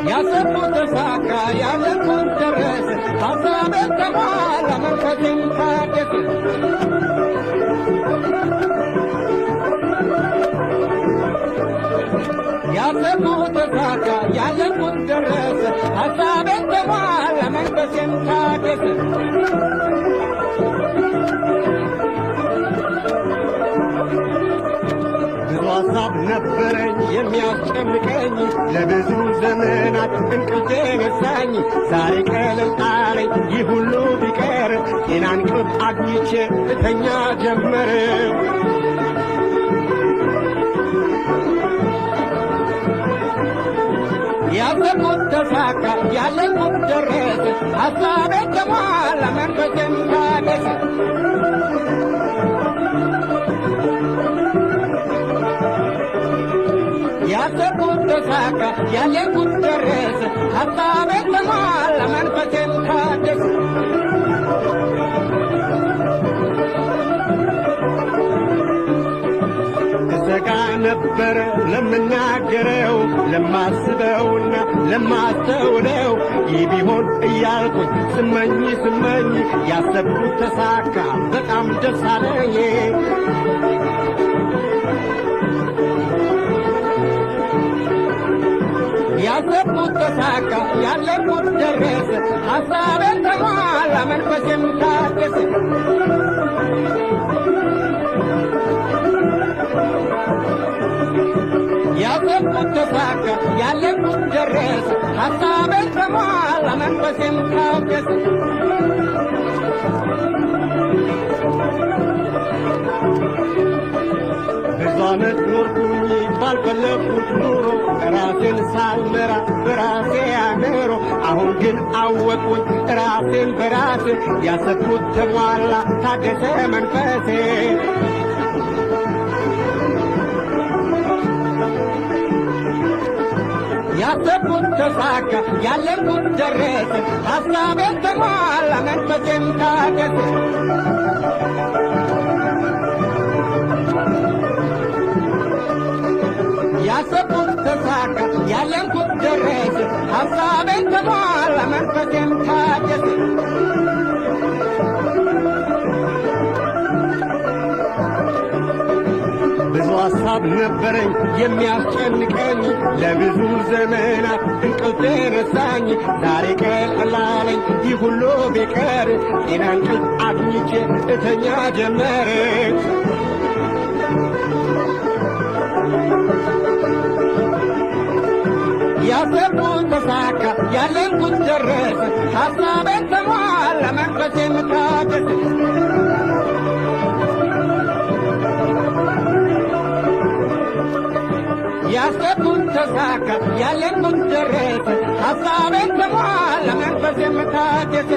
ያሰብኩት ተሳካ ያለኩት ደረሰ ሀሳቤ ተሟላ መንፈሴም ታደሰ ያሰብኩት ተሳካ ያለኩት ደረሰ ሀሳቤ ተሟላ መንፈሴም ታደሰ ሐሳብ ነበረኝ የሚያስጨንቀኝ ለብዙ ዘመናት እንቅልፌ ነሳኝ ዛሬ ቀለል አለኝ ይህ ሁሉ ቢቀር ጤናን እንቅልፍ አግኝቼ እተኛ ጀመር ያሰብኩት ተሳካ ያለኩት ደረሰ ሐሳቤ ተሟላ መንፈሴም ታደሰ ያሰብኩት ተሳካ ያለኩት ደረሰ ሐሳቤ ተሟላ መንፈሴም ታደሰ እሰጋ ነበረ ለምናገረው ለማስበውና ለማስተውለው ይህ ቢሆን እያልኩኝ ስመኝ ያሰብኩት ተሳካ በጣም ደስ አለኝ ያሰብኩት ተሳካ ያለኩት ደረሰ ሐሳቤ ተሟላ መንፈሴም ታደሰ ያሰብኩት ተሳካ ያለኩት ደረሰ ሐሳቤ ተሟላ መንፈሴም ታደሰ ብዙ ዓመት ኖርኩኝ ባልፈለግኩት ኑሮ ራሴን ሳልመራ በራሴ አእምሮ አሁን ግን አወቅኩኝ ራሴን በራሴ ያሰብኩት ተሟላ ታደሰ መንፈሴ ያሰብኩት ተሳካ ያለኩት ደረሰ ሐሳቤ ተሟላ መንፈሴም ታደሰ ያሰብኩት ተሳካ ያለኩት ደረሰ ሐሳቤ ተሟላ መንፈሴም ታደሰ ብዙ ሐሳብ ነበረኝ የሚያስጨንቀኝ ለብዙ ዘመናት እንቅልፌ ነሳኝ ዛሬ ቀለል አለኝ ይህ ሁሉ ቢቀር ጤና እንቅልፍ አግኝቼ እተኛ ጀመር ያሰብኩት ተሳካ ያለኩት ደረሰ ሐሳቤ ተሟላ መንፈሴም ታደሰ ያሰብኩት ተሳካ ያለኩት ደረሰ ሐሳቤ ተሟላ መንፈሴም ታደሰ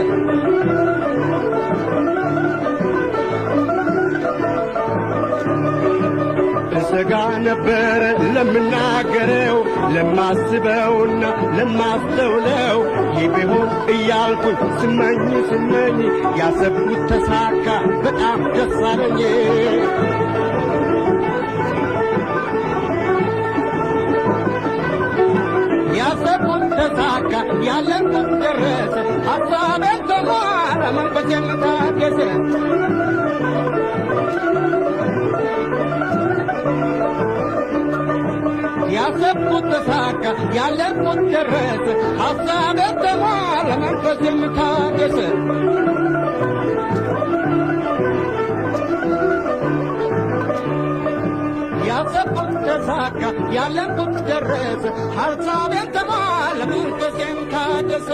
እሰጋ ነበረ ለምናገረው ለማስበውና ለማስተውለው ይህ ቢሆን እያልኩኝ ስመኝ ያሰብኩት ተሳካ በጣም ደስ አለኝ ያሰብኩት ተሳካ ያለኩት ደረሰ ሐሳቤ ተሟላ መንፈሴም ታደሰ ያሰብኩት ተሳካ ያለኩት ደረሰ ሐሳቤ ተሟላ መንፈሴም ታደሰ ያሰብኩት ተሳካ ያለኩት ደረሰ ሐሳቤ ተሟላ መንፈሴም ታደሰ